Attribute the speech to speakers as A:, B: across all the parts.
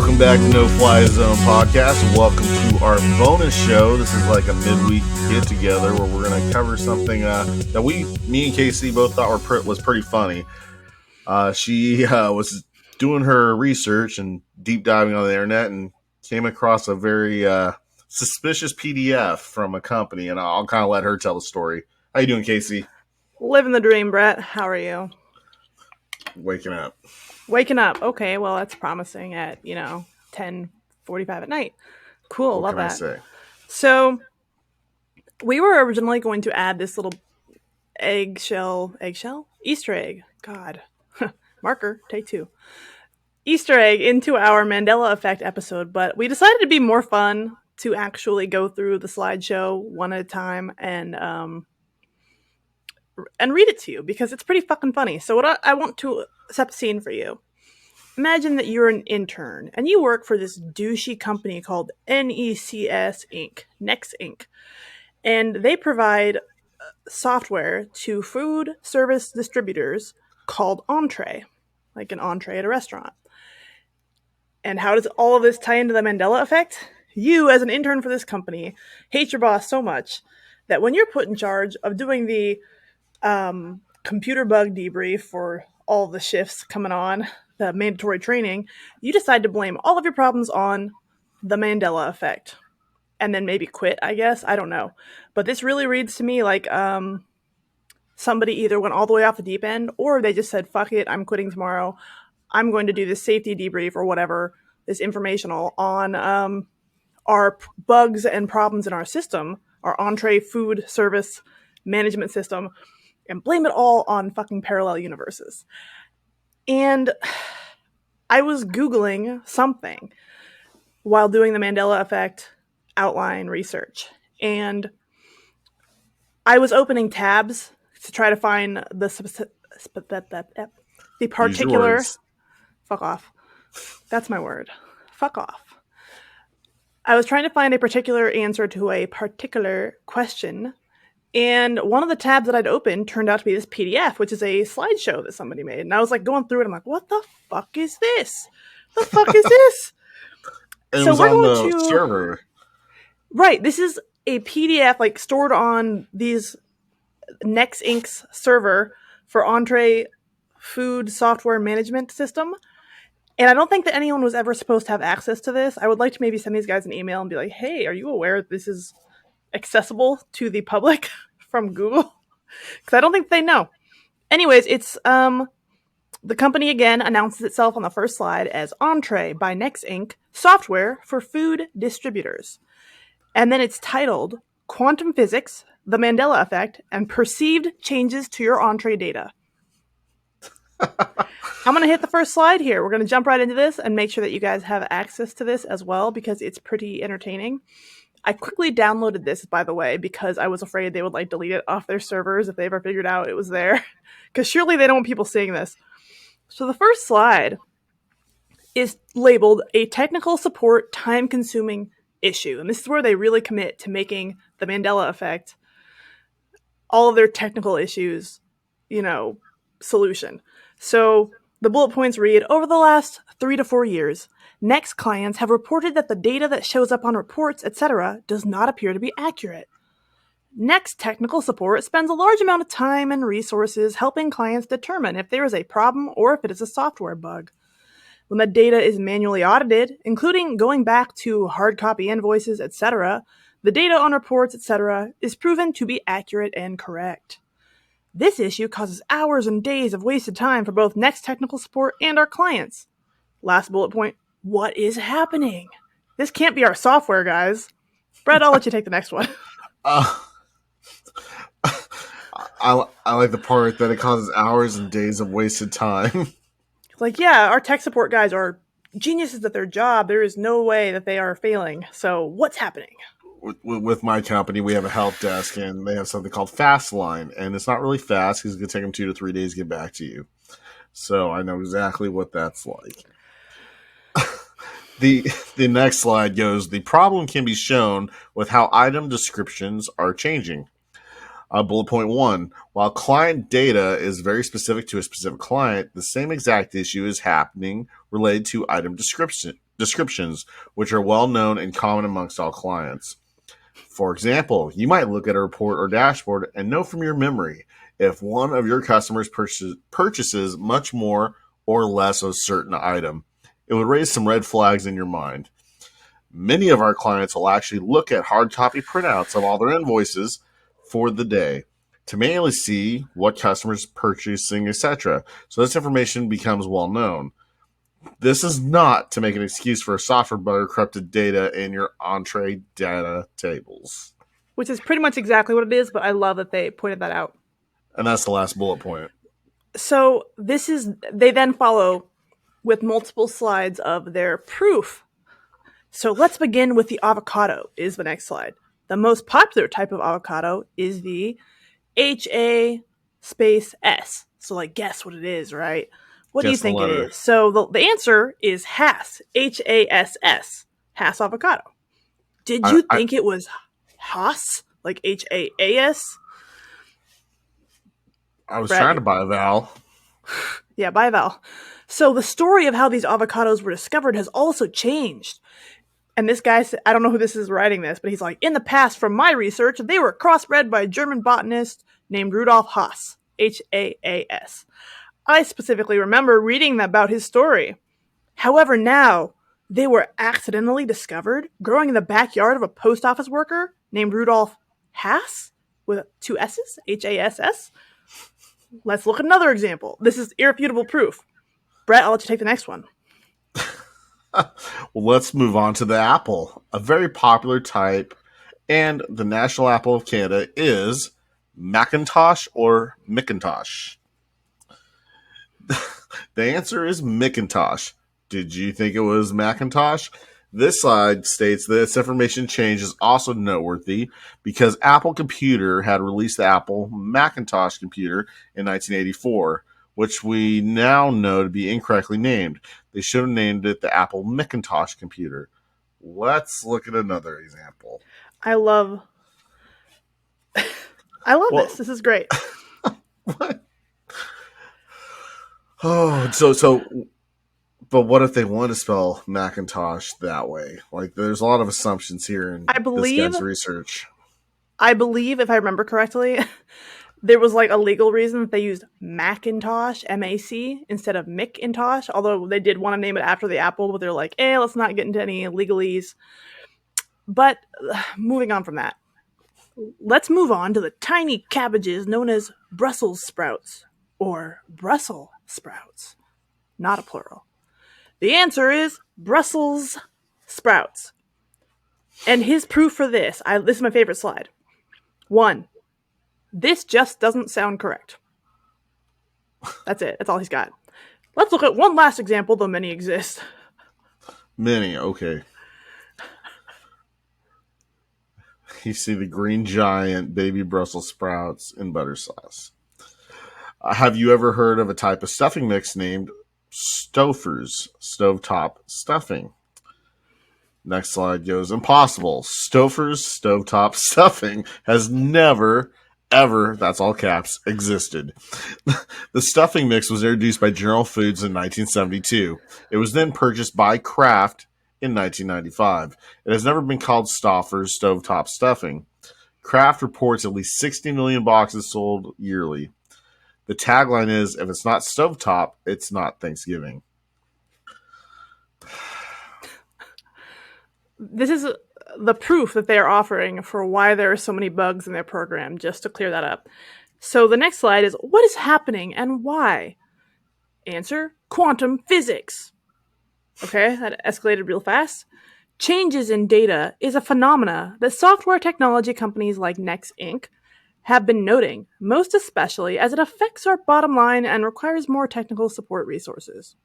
A: Welcome back to No Fly Zone Podcast. Welcome to our bonus show. This is like a midweek get together where we're going to cover something that me and KC both thought was pretty funny. She was doing her research and deep diving on the internet and came across a very suspicious PDF from a company, and I'll kind of let her tell the story. How you doing, KC?
B: Living the dream, Bret. How are you?
A: Waking up.
B: Okay, well, that's promising at, 10:45 at night. Cool, love that.
A: Say?
B: So, we were originally going to add this little eggshell? Easter egg. God. Marker, take 2. Easter egg into our Mandela Effect episode, but we decided it'd be more fun to actually go through the slideshow one at a time and read it to you because it's pretty fucking funny. So what I want to set the scene for you. Imagine that you're an intern and you work for this douchey company called NECS Inc. And they provide software to food service distributors called entree, like an entree at a restaurant. And how does all of this tie into the Mandela effect? You, as an intern for this company, hate your boss so much that when you're put in charge of doing the computer bug debrief for all the shifts coming on, the mandatory training, you decide to blame all of your problems on the Mandela effect. And then maybe quit, I guess. I don't know. But this really reads to me like somebody either went all the way off the deep end or they just said, fuck it, I'm quitting tomorrow. I'm going to do this safety debrief or whatever, this informational on our bugs and problems in our system, our entree food service management system, and blame it all on fucking parallel universes. And I was Googling something while doing the Mandela Effect outline research. And I was opening tabs to try to find the particular... Fuck off. That's my word. Fuck off. I was trying to find a particular answer to a particular question. And one of the tabs that I'd opened turned out to be this PDF, which is a slideshow that somebody made. And I was like going through it. I'm like, what the fuck is this? The fuck is this?
A: It was on the server.
B: Right. This is a PDF like stored on these Nex Inc.'s server for Entree Food Software Management System. And I don't think that anyone was ever supposed to have access to this. I would like to maybe send these guys an email and be like, hey, are you aware that this is accessible to the public from Google? Because I don't think they know. Anyways, it's the company again announces itself on the first slide as Entree by Nex Inc. software for food distributors. And then it's titled Quantum Physics, the Mandela Effect, and Perceived Changes to Your Entree Data. I'm going to hit the first slide here. We're going to jump right into this and make sure that you guys have access to this as well because it's pretty entertaining. I quickly downloaded this, by the way, because I was afraid they would like delete it off their servers if they ever figured out it was there. Because surely they don't want people seeing this. So the first slide is labeled a technical support time-consuming issue. And this is where they really commit to making the Mandela effect, all of their technical issues, solution. So the bullet points read, over the last 3 to 4 years, Nex clients have reported that the data that shows up on reports, etc., does not appear to be accurate. Nex technical support spends a large amount of time and resources helping clients determine if there is a problem or if it is a software bug. When the data is manually audited, including going back to hard copy invoices, etc., the data on reports, etc., is proven to be accurate and correct. This issue causes hours and days of wasted time for both Nex technical support and our clients. Last bullet point, what is happening? This can't be our software, guys. Brett, I'll let you take the next one.
A: I like the part that it causes hours and days of wasted time.
B: Like, yeah, our tech support guys are geniuses at their job. There is no way that they are failing. So what's happening?
A: With my company, we have a help desk, and they have something called Fast Line, and it's not really fast because it can take them 2 to 3 days to get back to you. So I know exactly what that's like. The next slide goes, the problem can be shown with how item descriptions are changing. Bullet point 1, while client data is very specific to a specific client, the same exact issue is happening related to item descriptions, which are well known and common amongst all clients. For example, you might look at a report or dashboard and know from your memory if one of your customers purchases much more or less of a certain item. It would raise some red flags in your mind. Many of our clients will actually look at hard copy printouts of all their invoices for the day to manually see what customers purchasing, etc. So this information becomes well known. This is not to make an excuse for a software bug or corrupted data in your entree data tables.
B: Which is pretty much exactly what it is, but I love that they pointed that out.
A: And that's the last bullet point.
B: So they then follow with multiple slides of their proof. So let's begin with the avocado is the next slide. The most popular type of avocado is the HA space S. So like guess what it is, right? What do you think it is? So the answer is Hass, Hass, Hass avocado. Did you think it was Haas, like HAAS?
A: I was trying to buy a vowel.
B: Yeah, buy a vowel. So the story of how these avocados were discovered has also changed. And this guy said, I don't know who this is writing this, but he's like, in the past, from my research, they were crossbred by a German botanist named Rudolf Haas, Haas. I specifically remember reading about his story. However, now they were accidentally discovered growing in the backyard of a post office worker named Rudolf Haas with 2 S's, Hass. Let's look at another example. This is irrefutable proof. Brett, I'll let you take the next one.
A: Well, let's move on to the apple, a very popular type, and the national apple of Canada is Macintosh or Macintosh. The answer is Macintosh. Did you think it was Macintosh? This slide states that this information change is also noteworthy because Apple Computer had released the Apple Macintosh computer in 1984, which we now know to be incorrectly named. They should have named it the Apple Macintosh computer. Let's look at another example.
B: I love this. This is great.
A: What? Oh, but what if they want to spell Macintosh that way? Like, there's a lot of assumptions here in this guy's research.
B: I believe, if I remember correctly, there was like a legal reason that they used Macintosh, M-A-C, instead of Macintosh, although they did want to name it after the Apple, but they're like, let's not get into any legalese. But moving on from that, let's move on to the tiny cabbages known as Brussels sprouts, or Brussels sprouts, not a plural. The answer is Brussels sprouts. And his proof for this is my favorite slide. 1, this just doesn't sound correct. That's it. That's all he's got. Let's look at one last example, though many exist.
A: Many, okay. You see the green giant baby Brussels sprouts in butter sauce. Have you ever heard of a type of stuffing mix named Stouffer's, stovetop stuffing? Next slide goes impossible. Stouffer's stovetop stuffing has never, ever, that's all caps, existed. The stuffing mix was introduced by General Foods in 1972. It was then purchased by Kraft in 1995. It has never been called Stouffer's stovetop stuffing. Kraft reports at least 60 million boxes sold yearly. The tagline is, if it's not stovetop, it's not Thanksgiving.
B: This is the proof that they're offering for why there are so many bugs in their program, just to clear that up. So the next slide is, what is happening and why? Answer, quantum physics. Okay, that escalated real fast. Changes in data is a phenomena that software technology companies like Next Inc. have been noting, most especially as it affects our bottom line and requires more technical support resources.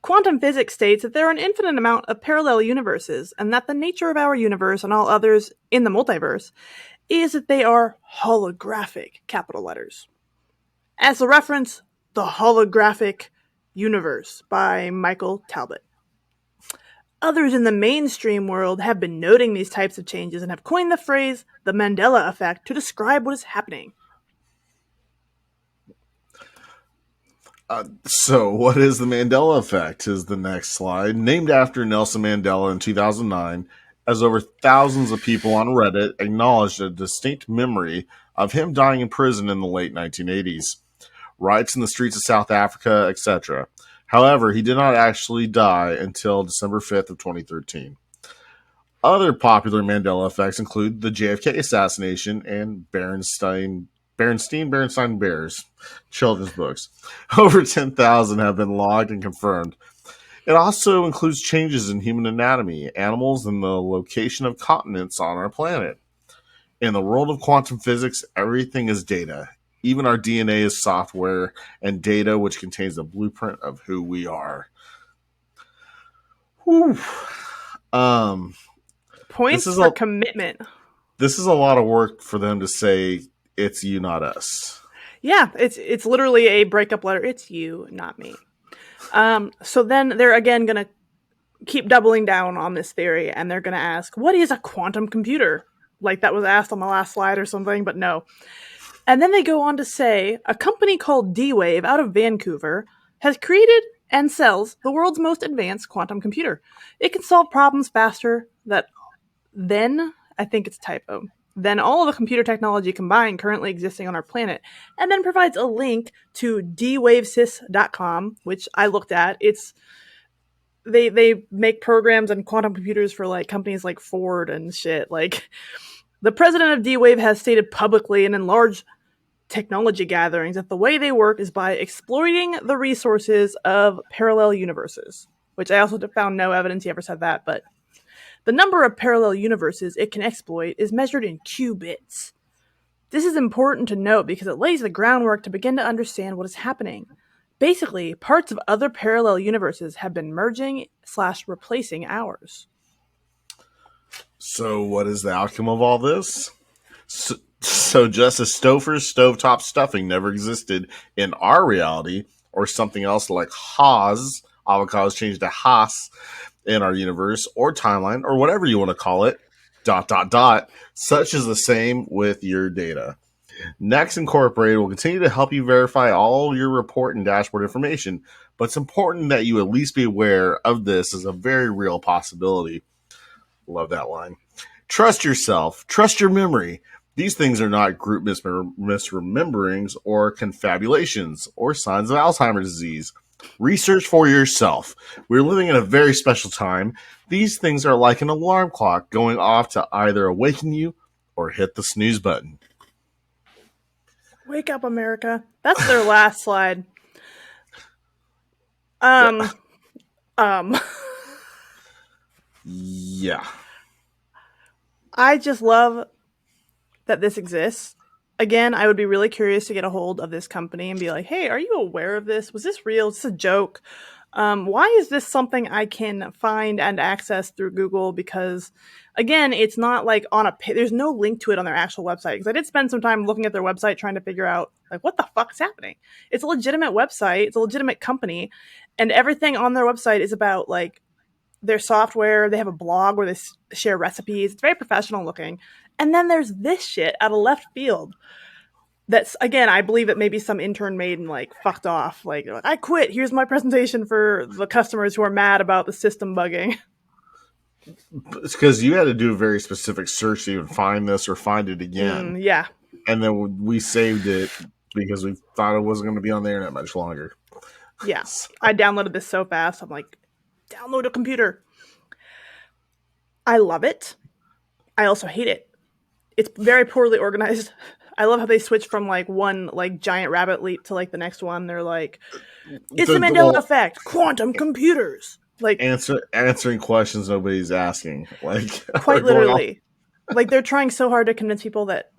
B: Quantum physics states that there are an infinite amount of parallel universes, and that the nature of our universe and all others in the multiverse is that they are holographic, capital letters. As a reference, The Holographic Universe by Michael Talbot. Others in the mainstream world have been noting these types of changes and have coined the phrase the Mandela effect to describe what is happening.
A: So, what is the Mandela effect? Is the next slide. Named after Nelson Mandela in 2009, as over thousands of people on Reddit acknowledged a distinct memory of him dying in prison in the late 1980s. Riots in the streets of South Africa, etc. However, he did not actually die until December 5th of 2013. Other popular Mandela effects include the JFK assassination and Berenstain Bears children's books. Over 10,000 have been logged and confirmed. It also includes changes in human anatomy, animals, and the location of continents on our planet. In the world of quantum physics, everything is data. Even our DNA is software and data, which contains a blueprint of who we are. Whew. This
B: Points
A: is
B: for
A: a
B: commitment.
A: this is a lot of work for them to say it's you, not us.
B: Yeah, it's literally a breakup letter. It's you, not me. So then they're again gonna keep doubling down on this theory, and they're gonna ask, "What is a quantum computer?" Like that was asked on the last slide or something, but no. And then they go on to say, a company called D-Wave out of Vancouver has created and sells the world's most advanced quantum computer. It can solve problems faster than, I think it's typo, than all of the computer technology combined currently existing on our planet, and then provides a link to dwavesys.com, which I looked at. They make programs and quantum computers for like companies like Ford and shit. Like the president of D-Wave has stated publicly and in large technology gatherings that the way they work is by exploiting the resources of parallel universes, which I also found no evidence he ever said that, but the number of parallel universes it can exploit is measured in qubits. This is important to note because it lays the groundwork to begin to understand what is happening. Basically, parts of other parallel universes have been merging/replacing ours.
A: So, what is the outcome of all this? So just as Stouffer's stovetop stuffing never existed in our reality, or something else like Haas, avocados changed to Haas in our universe, or timeline, or whatever you want to call it, dot, dot, dot, such is the same with your data. Next Incorporated will continue to help you verify all your report and dashboard information, but it's important that you at least be aware of this as a very real possibility. Love that line. Trust yourself. Trust your memory. These things are not group misrememberings or confabulations or signs of Alzheimer's disease. Research for yourself. We're living in a very special time. These things are like an alarm clock going off to either awaken you or hit the snooze button.
B: Wake up, America. That's their last slide. Yeah. I just love that this exists. Again, I would be really curious to get a hold of this company and be like, hey, are you aware of this? Was this real? Is this a joke? Why is this something I can find and access through Google? Because, again, it's not like there's no link to it on their actual website. Because I did spend some time looking at their website trying to figure out, like, what the fuck is happening? It's a legitimate website. It's a legitimate company. And everything on their website is about, like, their software. They have a blog where they share recipes. It's very professional looking. And then there's this shit out of left field. That's, again, I believe that maybe some intern made and like fucked off. Like, I quit. Here's my presentation for the customers who are mad about the system bugging.
A: It's because you had to do a very specific search to even find this or find it again.
B: Yeah.
A: And then we saved it because we thought it wasn't going to be on the internet much longer.
B: Yeah. I downloaded this so fast. I'm like, download a computer. I love it. I also hate it. It's very poorly organized. I love how they switch from like one like giant rabbit leap to like the next one. They're like, it's the Mandela effect, quantum computers. Like
A: answering questions nobody's asking. Like
B: quite literally. Like they're trying so hard to convince people that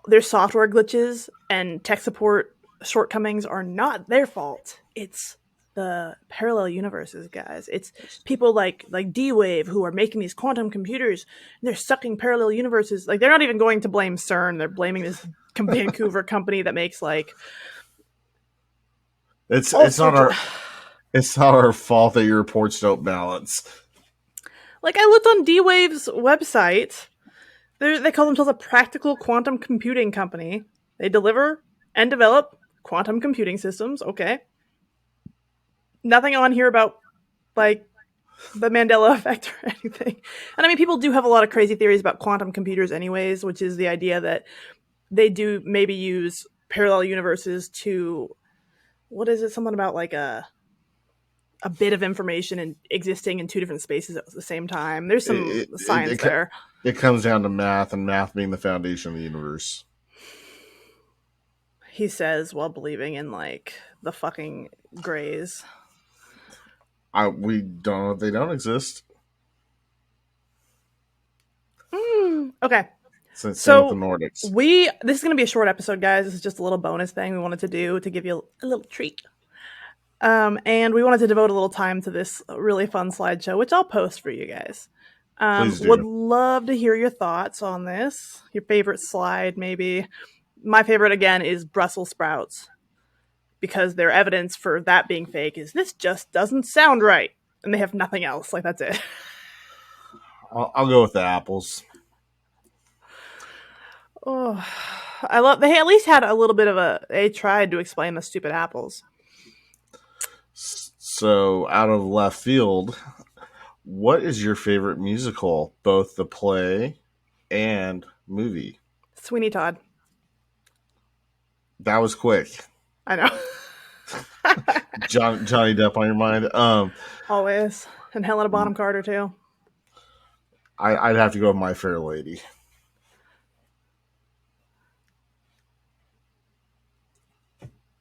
B: their software glitches and tech support shortcomings are not their fault. It's the parallel universes, guys. It's people like D-Wave who are making these quantum computers and they're sucking parallel universes. Like they're not even going to blame CERN. They're blaming this Vancouver company that makes like
A: it's not our fault that your reports don't balance.
B: Like I looked on D-Wave's website. They call themselves a practical quantum computing company. They deliver and develop quantum computing systems. Okay. Nothing on here about like the Mandela effect or anything. And I mean, people do have a lot of crazy theories about quantum computers, anyways, which is the idea that they do maybe use parallel universes to what is it? Something about like a bit of information and existing in two different spaces at the same time. There's some
A: It, it,
B: science
A: it,
B: there.
A: it comes down to math, and math being the foundation of the universe.
B: He says while believing in like the fucking Greys.
A: We don't know if they don't exist.
B: Okay.
A: Same with the
B: So
A: Nordics.
B: this is going to be a short episode, guys. This is just a little bonus thing we wanted to do to give you a little treat. And we wanted to devote a little time to this really fun slideshow, which I'll post for you guys.
A: Please do.
B: Would love to hear your thoughts on this. Your favorite slide, maybe. My favorite, again, is Brussels sprouts. Because their evidence for that being fake is this just doesn't sound right. And they have nothing else. Like, that's it.
A: I'll go with the apples.
B: Oh, they at least had a little bit of they tried to explain the stupid apples.
A: So, out of left field, what is your favorite musical, both the play and movie?
B: Sweeney Todd.
A: That was quick.
B: I know.
A: Johnny Depp on your mind?
B: Always. And Helena Bonham Carter, too.
A: I'd have to go with My Fair Lady.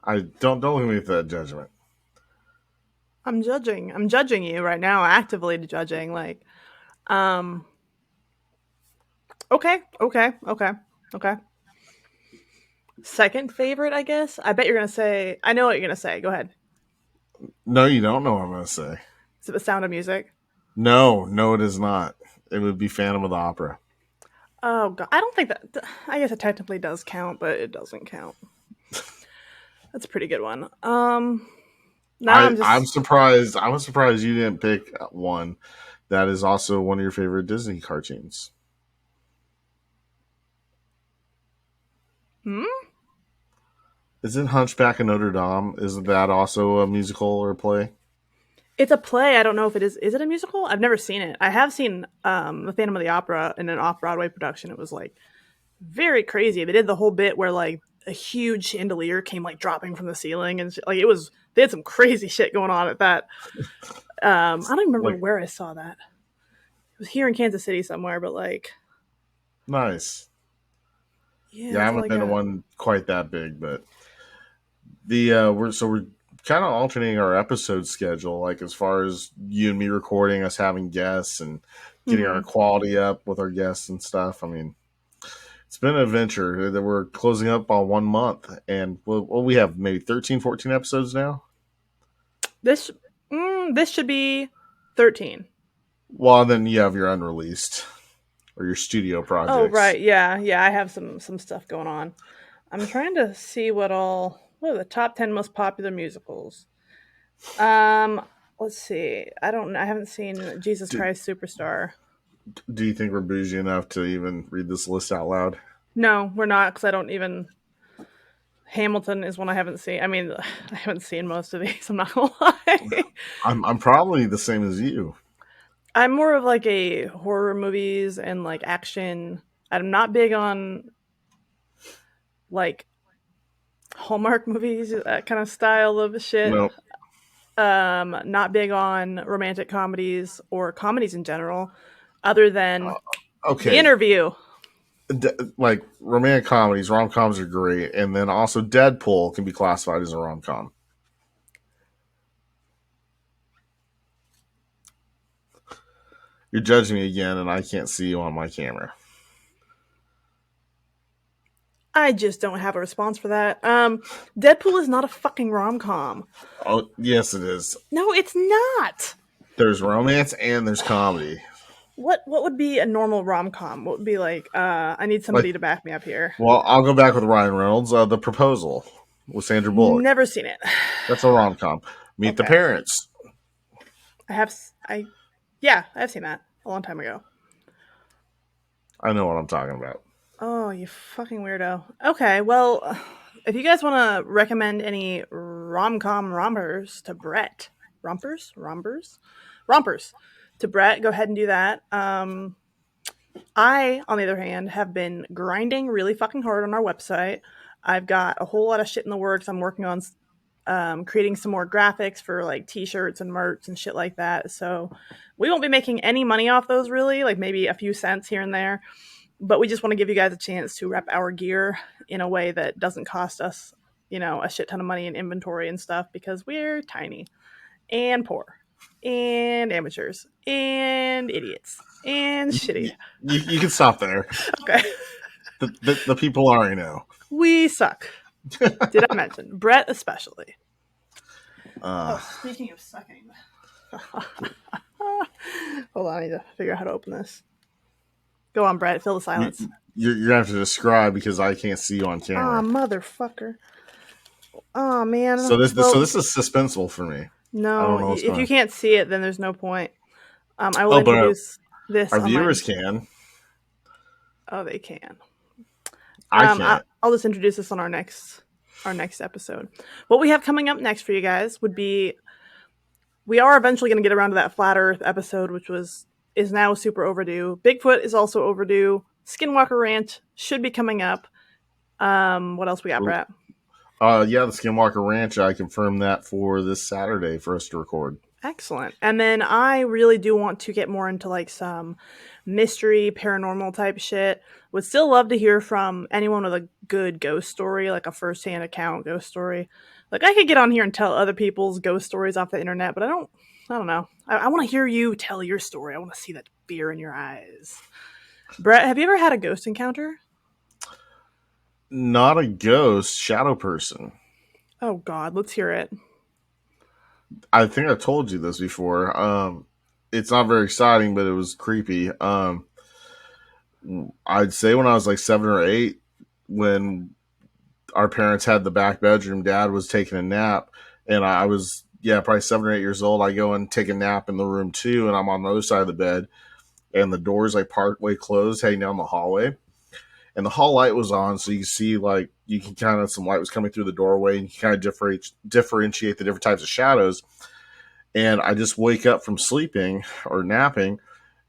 A: I don't look at me with that judgment.
B: I'm judging you right now, actively judging. Like, okay. Second favorite, I guess. I bet you're gonna say. I know what you're gonna say. Go ahead.
A: No, you don't know what I'm going to say.
B: Is it The Sound of Music?
A: No, it is not. It would be Phantom of the Opera.
B: Oh god, I don't think that. I guess it technically does count, but it doesn't count. That's a pretty good one.
A: I'm surprised. I was surprised you didn't pick one that is also one of your favorite Disney cartoons. Isn't Hunchback of Notre Dame? Isn't that also a musical or a play?
B: It's a play. I don't know if it is. Is it a musical? I've never seen it. I have seen The Phantom of the Opera in an off-Broadway production. It was like very crazy. They did the whole bit where like a huge chandelier came like dropping from the ceiling, and like it was. They had some crazy shit going on at that. I don't even remember where I saw that. It was here in Kansas City somewhere, but like
A: nice.
B: Yeah,
A: I haven't been to one quite that big, but we're kind of alternating our episode schedule, like as far as you and me recording, us having guests and getting our quality up with our guests and stuff. I mean, it's been an adventure that we're closing up on 1 month, and we have maybe 13, 14 episodes now.
B: This should be 13.
A: Well, then you have your unreleased or your studio projects.
B: Oh, right. Yeah. I have some stuff going on. I'm trying to see what are the top 10 most popular musicals. Let's see. I haven't seen Jesus Christ Superstar.
A: Do you think we're bougie enough to even read this list out loud?
B: No, we're not, because I don't even. Hamilton is one I haven't seen. I mean, I haven't seen most of these. I'm not gonna lie.
A: I'm probably the same as you.
B: I'm more of like a horror movies and like action. I'm not big on like Hallmark movies, that kind of style of shit.
A: Nope.
B: Not big on romantic comedies or comedies in general, other than The Interview.
A: Like romantic comedies, rom-coms are great, and then also Deadpool can be classified as a rom-com. You're judging me again, and I can't see you on my camera.
B: I just don't have a response for that. Deadpool is not a fucking rom-com.
A: Oh, yes, it is.
B: No, it's not.
A: There's romance and there's comedy.
B: What would be a normal rom-com? What would be like, I need somebody to back me up here.
A: Well, I'll go back with Ryan Reynolds. The Proposal with Sandra Bullock.
B: Never seen it.
A: That's a rom-com. Meet the Parents.
B: I've seen that a long time ago.
A: I know what I'm talking about.
B: Oh, you fucking weirdo. Okay, well, if you guys want to recommend any rom-com rompers to Bret, rompers to Bret, go ahead and do that. I, on the other hand, have been grinding really fucking hard on our website. I've got a whole lot of shit in the works. I'm working on creating some more graphics for like t-shirts and merch and shit like that. So we won't be making any money off those really, like maybe a few cents here and there. But we just want to give you guys a chance to rep our gear in a way that doesn't cost us, a shit ton of money in inventory and stuff because we're tiny and poor and amateurs and idiots and shitty.
A: You can stop there.
B: Okay.
A: The people already know.
B: We suck. Did I mention? Bret especially. Speaking of sucking. Hold on, I need to figure out how to open this. Go on, Bret. Fill the silence.
A: You're going to have to describe because I can't see you on camera.
B: Oh, motherfucker. Oh, man.
A: So this is suspenseful for me.
B: No, if you can't see it, then there's no point. I will introduce this.
A: Our viewers can.
B: Oh, they can.
A: I can't.
B: I'll just introduce this on our next episode. What we have coming up next for you guys would be, we are eventually going to get around to that Flat Earth episode, which is now super overdue. Bigfoot is also overdue. Skinwalker Ranch should be coming up. What else we got, Bret?
A: Yeah, the Skinwalker Ranch. I confirmed that for this Saturday for us to record.
B: Excellent. And then I really do want to get more into like some mystery, paranormal type shit. Would still love to hear from anyone with a good ghost story, like a first-hand account ghost story. Like I could get on here and tell other people's ghost stories off the internet, but I don't know. I want to hear you tell your story. I want to see that fear in your eyes. Bret, have you ever had a ghost encounter?
A: Not a ghost, shadow person.
B: Oh God, let's hear it.
A: I think I told you this before. It's not very exciting, but it was creepy. I'd say when I was like 7 or 8, when our parents had the back bedroom, Dad was taking a nap, and I was, probably 7 or 8 years old. I go and take a nap in the room too, and I'm on the other side of the bed, and the door's like partway closed, heading down the hallway. And the hall light was on, so you can see, like, you can kind of, some light was coming through the doorway, and you can kind of differentiate the different types of shadows. And I just wake up from sleeping or napping,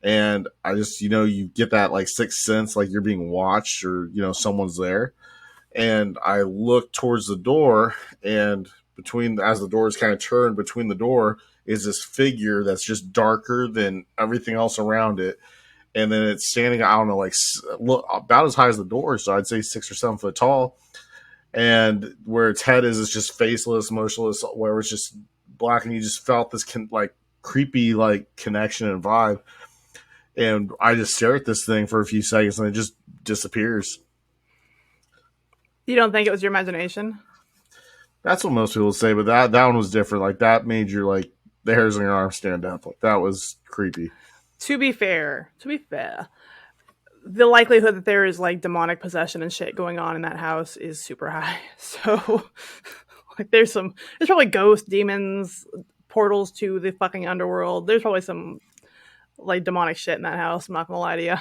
A: and I just, you get that, like, sixth sense, like you're being watched or, someone's there. And I look towards the door, and as the door is kind of turned, between the door is this figure that's just darker than everything else around it. And then it's standing, I don't know, like about as high as the door. So I'd say 6 or 7 foot tall. And where its head is, it's just faceless, motionless, where it's just black. And you just felt this creepy, like, connection and vibe. And I just stare at this thing for a few seconds and it just disappears.
B: You don't think it was your imagination?
A: That's what most people say. But that one was different. Like, that made your, like, the hairs on your arm stand up. Like, that was creepy.
B: To be fair, the likelihood that there is like demonic possession and shit going on in that house is super high. So like there's probably ghosts, demons, portals to the fucking underworld. There's probably some like demonic shit in that house. I'm not gonna lie to you.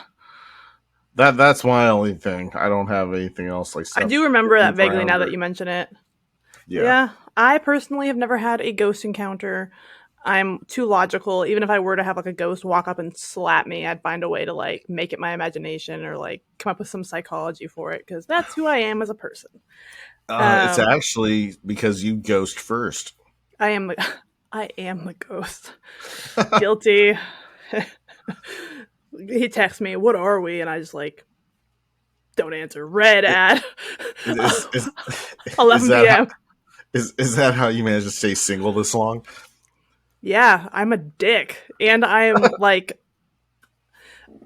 A: That's my only thing. I don't have anything else like.
B: I do remember that vaguely now that you mention it.
A: Yeah.
B: I personally have never had a ghost encounter. I'm too logical. Even if I were to have like a ghost walk up and slap me, I'd find a way to like make it my imagination or like come up with some psychology for it because that's who I am as a person.
A: It's actually because you ghost first.
B: I am the ghost. Guilty. He texts me, "What are we?" And I just like don't answer. Red ad. 11 p.m.
A: Is that how you managed to stay single this long?
B: Yeah, I'm a dick. And I'm like,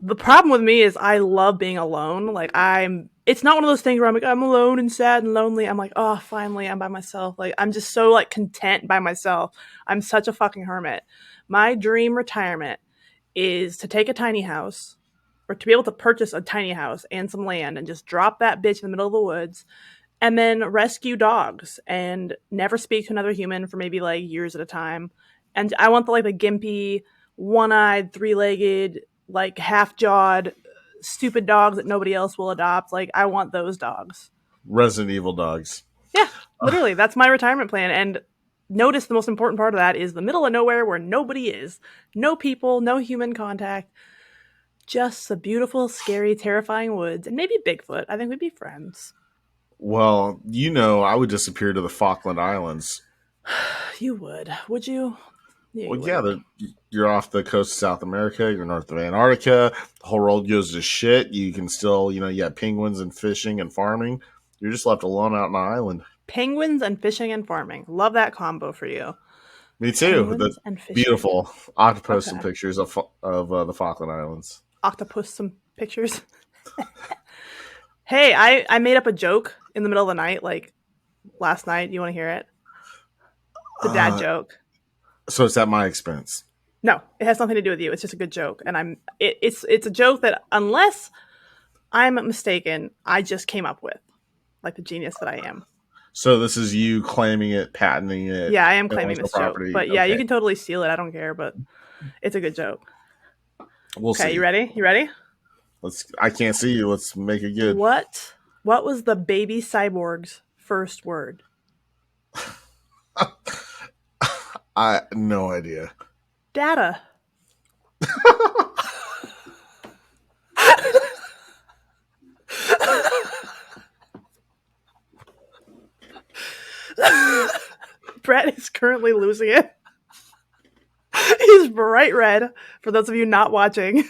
B: the problem with me is I love being alone. Like it's not one of those things where I'm like, I'm alone and sad and lonely. I'm like, oh, finally I'm by myself. Like, I'm just so like content by myself. I'm such a fucking hermit. My dream retirement is to take a tiny house or to be able to purchase a tiny house and some land and just drop that bitch in the middle of the woods and then rescue dogs and never speak to another human for maybe like years at a time. And I want the gimpy, one-eyed, three-legged, like half-jawed, stupid dogs that nobody else will adopt. Like, I want those dogs.
A: Resident Evil dogs.
B: Yeah, literally, that's my retirement plan. And notice the most important part of that is the middle of nowhere where nobody is. No people, no human contact. Just the beautiful, scary, terrifying woods. And maybe Bigfoot. I think we'd be friends.
A: Well, I would disappear to the Falkland Islands.
B: You would. Would you? Yeah,
A: Well,
B: you
A: yeah,
B: wouldn't.
A: you're off the coast of South America. You're north of Antarctica. The whole world goes to shit. You can still, you have penguins and fishing and farming. You're just left alone out on an island.
B: Penguins and fishing and farming. Love that combo for you.
A: Me too. The
B: Penguins and fishing.
A: beautiful. I'll have to post some
B: Okay.
A: pictures of the Falkland Islands.
B: Octopus some pictures. Hey, I made up a joke in the middle of the night, like last night. You want to hear it? The dad joke.
A: So it's at my expense.
B: No, it has nothing to do with you. It's just a good joke, and it's a joke that, unless I'm mistaken, I just came up with, like the genius that I am.
A: So this is you claiming it, patenting it.
B: Yeah, I am claiming this joke,
A: property.
B: but yeah,
A: Okay.
B: you can totally steal it. I don't care, but it's a good joke.
A: We'll see.
B: Okay, you ready? You ready?
A: I can't see you. Let's make it good.
B: What was the baby cyborg's first word?
A: I no idea.
B: Data. Bret is currently losing it. He's bright red. For those of you not watching,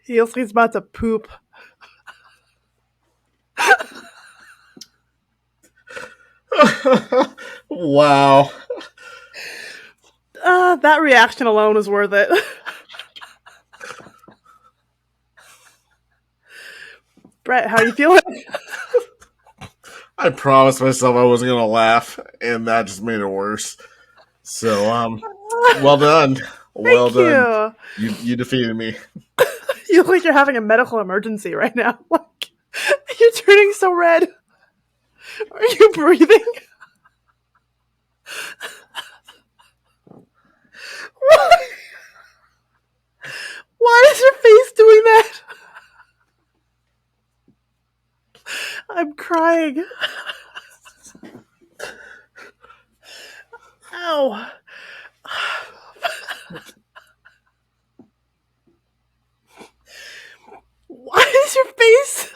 B: he's about to poop.
A: Wow.
B: That reaction alone was worth it. Bret, how are you feeling?
A: I promised myself I wasn't gonna laugh, and that just made it worse. So, well done. Well done. You defeated me.
B: You look like you're having a medical emergency right now. Like, you're turning so red. Are you breathing? Why is your face doing that? I'm crying. Ow. Why is your face?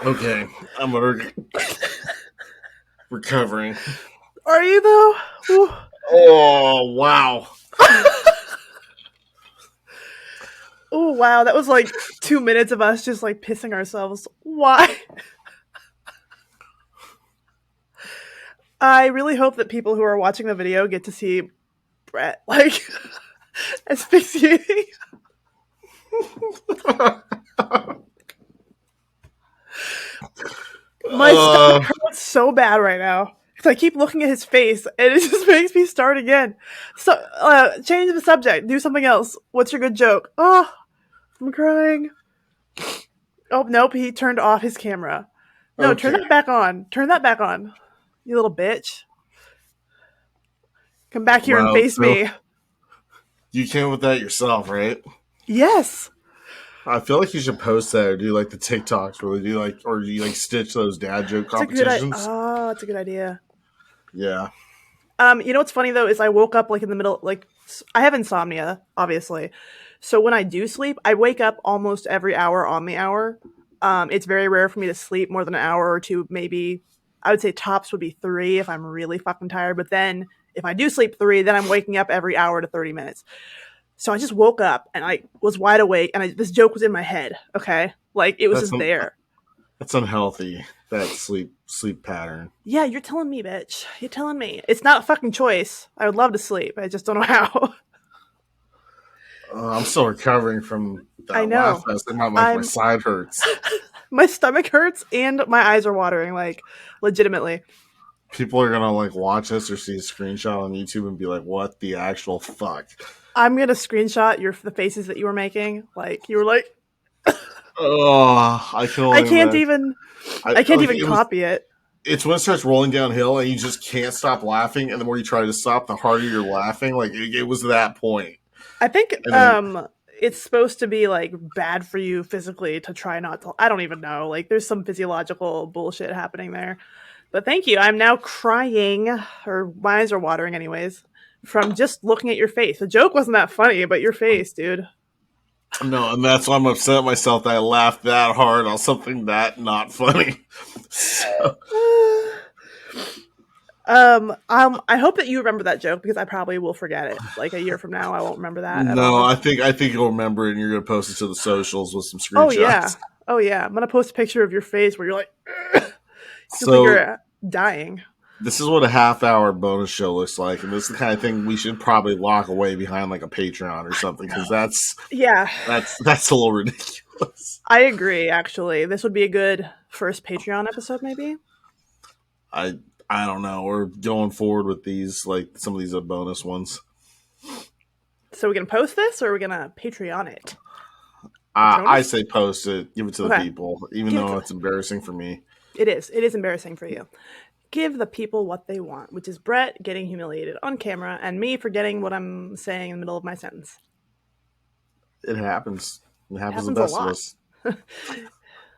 A: Okay, I'm recovering.
B: Are you though? Ooh.
A: Oh wow.
B: Oh wow, that was like 2 minutes of us just like pissing ourselves. Why? I really hope that people who are watching the video get to see Bret like asphyxiating. My stomach hurts so bad right now. I keep looking at his face, and it just makes me start again. So, change the subject. Do something else. What's your good joke? Oh, I'm crying. Oh, nope. He turned off his camera. No,
A: Okay.
B: turn that back on. Turn that back on. You little bitch. Come back here and face me.
A: You came with that yourself, right?
B: Yes.
A: I feel like you should post that or do like the TikToks where they do like, or you like stitch those dad joke competitions.
B: That's a good idea.
A: Yeah.
B: You know what's funny though is I woke up like in the middle, like I have insomnia, obviously. So when I do sleep, I wake up almost every hour on the hour. It's very rare for me to sleep more than an hour or two, maybe. I would say tops would be 3 if I'm really fucking tired. But then if I do sleep 3, then I'm waking up every hour to 30 minutes. So I just woke up and I was wide awake and this joke was in my head. Okay. Like it was just there.
A: That's unhealthy. That sleep pattern.
B: Yeah. You're telling me, bitch. You're telling me. It's not a fucking choice. I would love to sleep. I just don't know how.
A: I'm still recovering from that
B: I know.
A: laugh fest. My side hurts.
B: My stomach hurts and my eyes are watering, like legitimately.
A: People are gonna like watch us or see a screenshot on YouTube and be like, "What the actual fuck?"
B: I'm gonna screenshot the faces that you were making. Like you were like,
A: oh, I can't
B: even copy it.
A: It's when it starts rolling downhill and you just can't stop laughing, and the more you try to stop, the harder you're laughing. Like it was that point.
B: I think it's supposed to be like bad for you physically to try not to. I don't even know. Like there's some physiological bullshit happening there. But thank you. I'm now crying, or my eyes are watering, anyways, from just looking at your face. The joke wasn't that funny, but your face, dude.
A: No, and that's why I'm upset at myself that I laughed that hard on something that not funny. So,
B: I hope that you remember that joke because I probably will forget it. Like a year from now, I won't remember that at
A: no,
B: all.
A: I think you'll remember it and you're gonna post it to the socials with some
B: Oh yeah,
A: screenshots.
B: oh yeah. I'm gonna post a picture of your face where you're like, feels like
A: So
B: you're dying.
A: this is what a half-hour bonus show looks like, and this is the kind of thing we should probably lock away behind like a Patreon or something, because
B: Yeah,
A: that's a little ridiculous.
B: I agree. Actually, this would be a good first Patreon episode, maybe.
A: I I don't know. We're going forward with these, like some of these are bonus ones.
B: So we're gonna post this, or we're gonna Patreon it.
A: I
B: Patronus?
A: say post it, give it to the
B: Okay,
A: people, even
B: give it
A: though
B: to.
A: it's embarrassing for me.
B: It is. It is embarrassing for you. Give the people what they want, which is Bret getting humiliated on camera and me forgetting what I'm saying in the middle of my sentence.
A: It happens. It
B: It
A: happens to the
B: happens a
A: best of
B: lot.
A: us.
B: It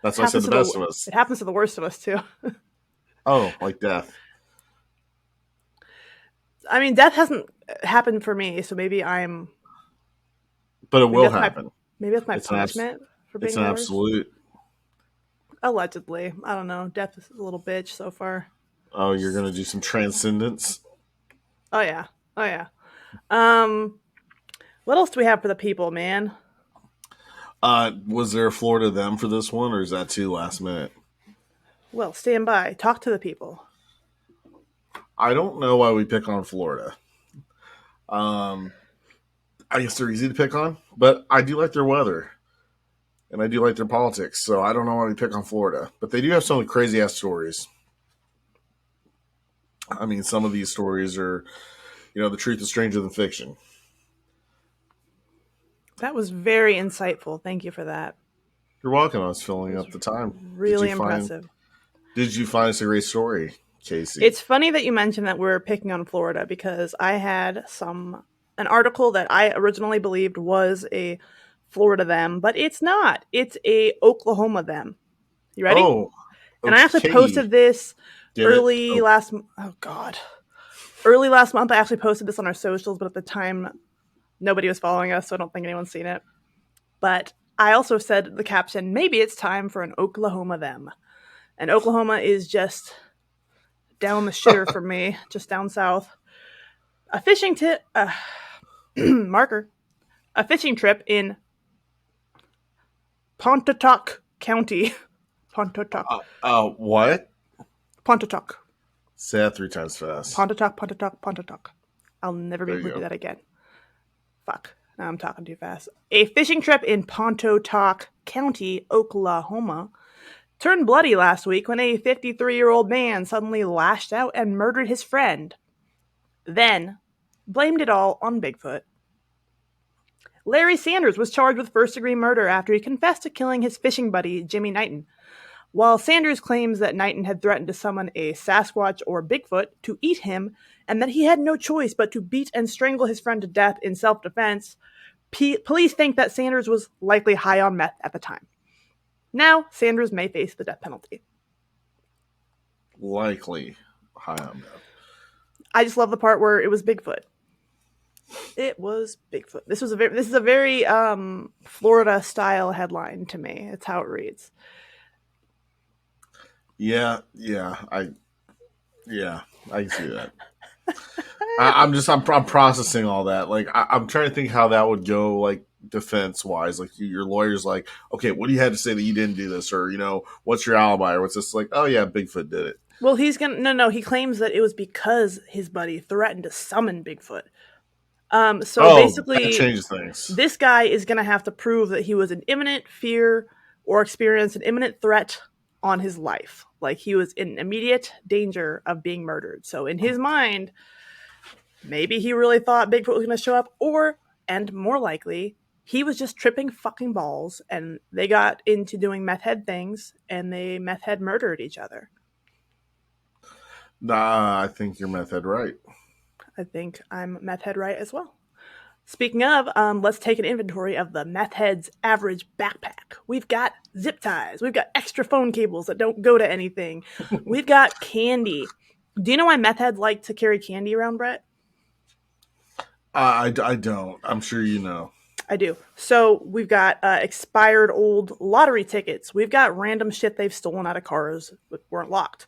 A: That's why I said
B: happens
A: the
B: to
A: best
B: the.
A: of us.
B: It happens to the worst of us too.
A: Oh, like death.
B: I mean, death hasn't happened for me, so maybe I'm.
A: But it
B: Maybe
A: will
B: that's my.
A: happen.
B: Maybe that's my
A: It's an abs-
B: punishment for
A: it's
B: being
A: an
B: the worst.
A: absolute.
B: Allegedly, I don't know. Death is a little bitch so far.
A: Oh, you're gonna do some transcendence.
B: Oh yeah. Oh yeah. Um. What else do we have for the people, man?
A: Was there a Florida them for this one, or is that too last minute?
B: Well, stand by. Talk to the people.
A: I don't know why we pick on Florida. Um, I guess they're easy to pick on, but I do like their weather and I do like their politics. So I don't know why we pick on Florida, but they do have some crazy ass stories. I mean, some of these stories are, the truth is stranger than fiction.
B: That was very insightful. Thank you for that.
A: You're welcome. I was
B: That
A: filling
B: was
A: up the time. Did
B: really
A: you find?
B: impressive.
A: Did you find us a great story, Casey?
B: It's funny that you mentioned that we're picking on Florida because I had an article that I originally believed was a Florida them, but it's not. It's a Oklahoma them. You ready?
A: Oh,
B: And I actually
A: okay.
B: posted this
A: Did it? Oh,
B: oh god. Early last month I actually posted this on our socials, but at the time nobody was following us, so I don't think anyone's seen it. But I also said the caption, maybe it's time for an Oklahoma them. And Oklahoma is just down the shitter from me, just down south. A fishing tip, marker, a fishing trip in Pontotoc County. Pontotoc.
A: what?
B: Pontotoc.
A: Say that 3 times fast.
B: Pontotoc, Pontotoc, Pontotoc. I'll never be
A: There
B: able
A: you
B: to do
A: go.
B: that again. Fuck. Now I'm talking too fast. A fishing trip in Pontotoc County, Oklahoma, turned bloody last week when a 53-year-old man suddenly lashed out and murdered his friend. Then blamed it all on Bigfoot. Larry Sanders was charged with first-degree murder after he confessed to killing his fishing buddy, Jimmy Knighton. While Sanders claims that Knighton had threatened to summon a Sasquatch or Bigfoot to eat him, and that he had no choice but to beat and strangle his friend to death in self-defense, police think that Sanders was likely high on meth at the time. Now, Sanders may face the death penalty.
A: Likely high on that.
B: I just love the part where it was Bigfoot. It was Bigfoot. This is a very Florida style headline to me. It's how it reads.
A: Yeah, I can see that. I'm processing all that. Like I'm trying to think how that would go, like defense wise. Like your lawyer's like, okay, what do you have to say that you didn't do this, or what's your alibi, or what's this? Like, oh yeah, Bigfoot did it.
B: Well, he's gonna no. He claims that it was because his buddy threatened to summon Bigfoot. So
A: That
B: basically,
A: changes things.
B: this guy is gonna have to prove that he was in imminent fear or experienced an imminent threat on his life. Like he was in immediate danger of being murdered. So in his mind, maybe he really thought Bigfoot was gonna show up, and more likely, he was just tripping fucking balls and they got into doing meth head things and they meth head murdered each other.
A: Nah, I think you're meth head right.
B: I think I'm meth head right as well. Speaking of, let's take an inventory of the Meth-Heads average backpack. We've got zip ties. We've got extra phone cables that don't go to anything. We've got candy. Do you know why Meth-Heads like to carry candy around, Brett?
A: I don't. I'm sure you know.
B: I do. So we've got expired old lottery tickets. We've got random shit they've stolen out of cars that weren't locked.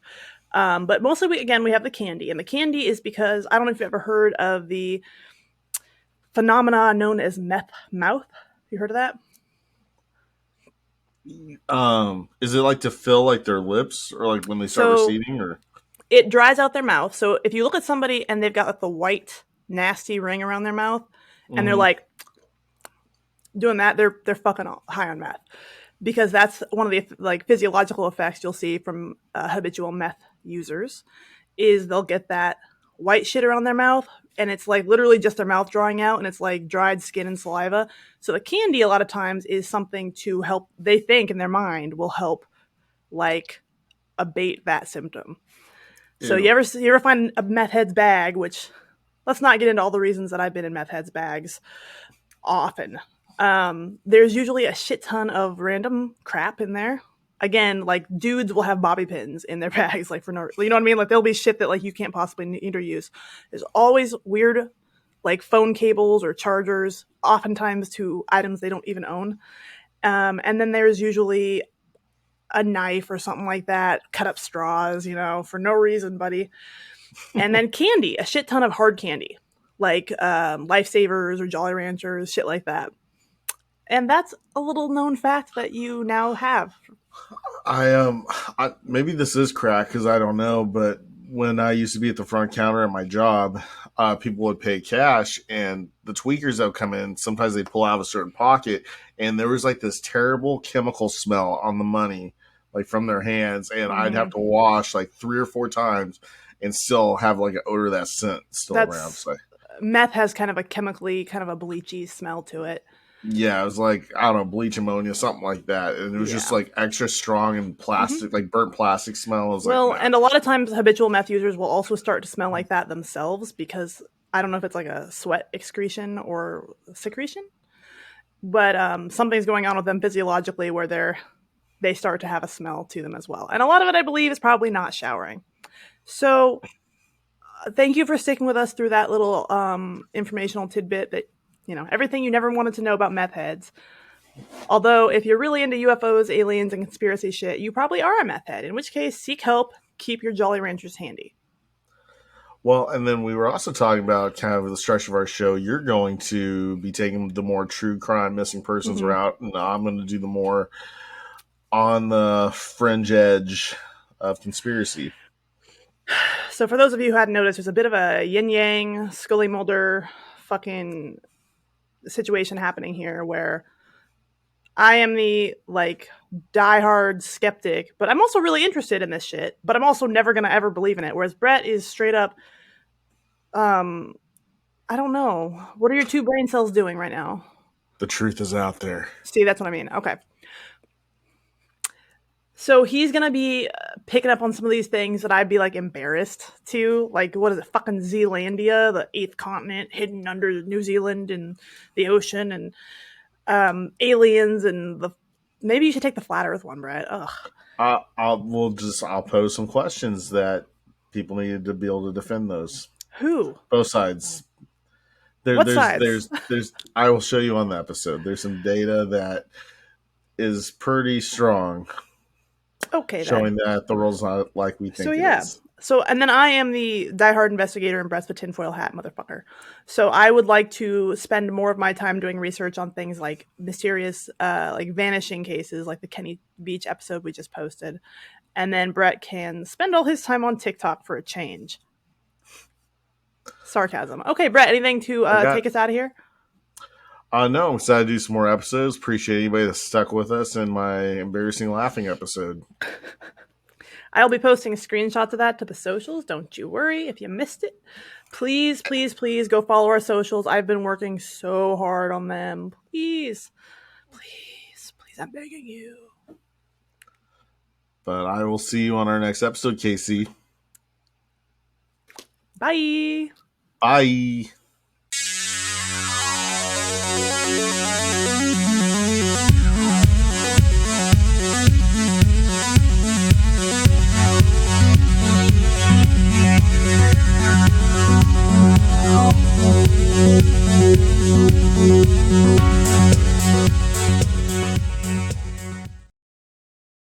B: But mostly, we have the candy. And the candy is because I don't know if you've ever heard of the phenomena known as meth mouth. You heard of that?
A: Is it like to fill like their lips or like when they start
B: So
A: receding or?
B: it dries out their mouth. So if you look at somebody and they've got like the white nasty ring around their mouth, and they're
A: Mhm.
B: like doing that, they're fucking high on meth, because that's one of the like physiological effects you'll see from habitual meth users is they'll get that white shit around their mouth, and it's like literally just their mouth drawing out, and it's like dried skin and saliva. So the candy a lot of times is something to help, they think in their mind will help like abate that symptom. So
A: Ew.
B: you ever find a meth head's bag, which let's not get into all the reasons that I've been in meth heads bags often. There's usually a shit ton of random crap in there. Again, like dudes will have bobby pins in their bags, like for no, you know what I mean? Like there'll be shit that like you can't possibly need or use. There's always weird, like phone cables or chargers, oftentimes to items they don't even own. And then there's usually a knife or something like that, cut up straws, for no reason, buddy. And then candy, a shit ton of hard candy, like Lifesavers or Jolly Ranchers, shit like that. And that's a little known fact that you now have.
A: Maybe this is crack because I don't know, but when I used to be at the front counter at my job, people would pay cash, and the tweakers that would come in, sometimes they pull out of a certain pocket, and there was like this terrible chemical smell on the money, like from their hands, and I'd have
B: Mm-hmm.
A: to wash like 3 or 4 times and still have like an odor of that scent still around.
B: That's
A: So
B: meth has kind of a chemically, kind of a bleachy smell to it.
A: yeah, it was like, I don't know, bleach ammonia, something like that. And it was just
B: Yeah.
A: like extra strong and
B: Mm-hmm.
A: plastic, like burnt plastic smell. I was like,
B: Well,
A: no.
B: and a lot of times habitual meth users will also start to smell like that themselves because I don't know if it's like a sweat excretion or secretion, but something's going on with them physiologically where they start to have a smell to them as well. And a lot of it, I believe, is probably not showering. So thank you for sticking with us through that little informational tidbit that, everything you never wanted to know about meth heads. Although, if you're really into UFOs, aliens, and conspiracy shit, you probably are a meth head, in which case, seek help, keep your Jolly Ranchers handy.
A: Well, and then we were also talking about kind of the structure of our show. You're going to be taking the more true crime, missing persons
B: Mm-hmm.
A: route, and I'm going to do the more on the fringe edge of conspiracy.
B: So, for those of you who hadn't noticed, there's a bit of a yin yang, Scully Mulder fucking situation happening here where I am the like diehard skeptic, but I'm also really interested in this shit, but I'm also never gonna ever believe in it. Whereas Brett is straight up, um, I don't know. What are your two brain cells doing right now?
A: The truth is out there.
B: See, that's what I mean. Okay. So he's gonna be picking up on some of these things that I'd be like embarrassed to, like what is it, fucking Zealandia, the eighth continent hidden under New Zealand and the ocean, and aliens, and the maybe you should take the flat Earth one, Brett. Ugh,
A: I'll pose some questions that people needed to be able to defend those.
B: who?
A: Both sides.
B: What sides?
A: There's. I will show you on the episode. There's some data that is pretty strong,
B: Okay then.
A: showing that the world's not like we
B: So
A: think it
B: yeah.
A: is.
B: So and then I am the diehard investigator and Brett's the tinfoil hat motherfucker. So I would like to spend more of my time doing research on things like mysterious, like vanishing cases, like the Kenny Beach episode we just posted, and then Brett can spend all his time on TikTok for a change. Sarcasm. Okay, Brett. Anything to
A: I got.
B: take us out of here?
A: No, I'm excited to do some more episodes. Appreciate anybody that stuck with us in my embarrassing laughing episode.
B: I'll be posting screenshots of that to the socials. Don't you worry if you missed it. Please, please, please go follow our socials. I've been working so hard on them. Please, please, please, I'm begging you.
A: But I will see you on our next episode, KC.
B: Bye.
A: Bye.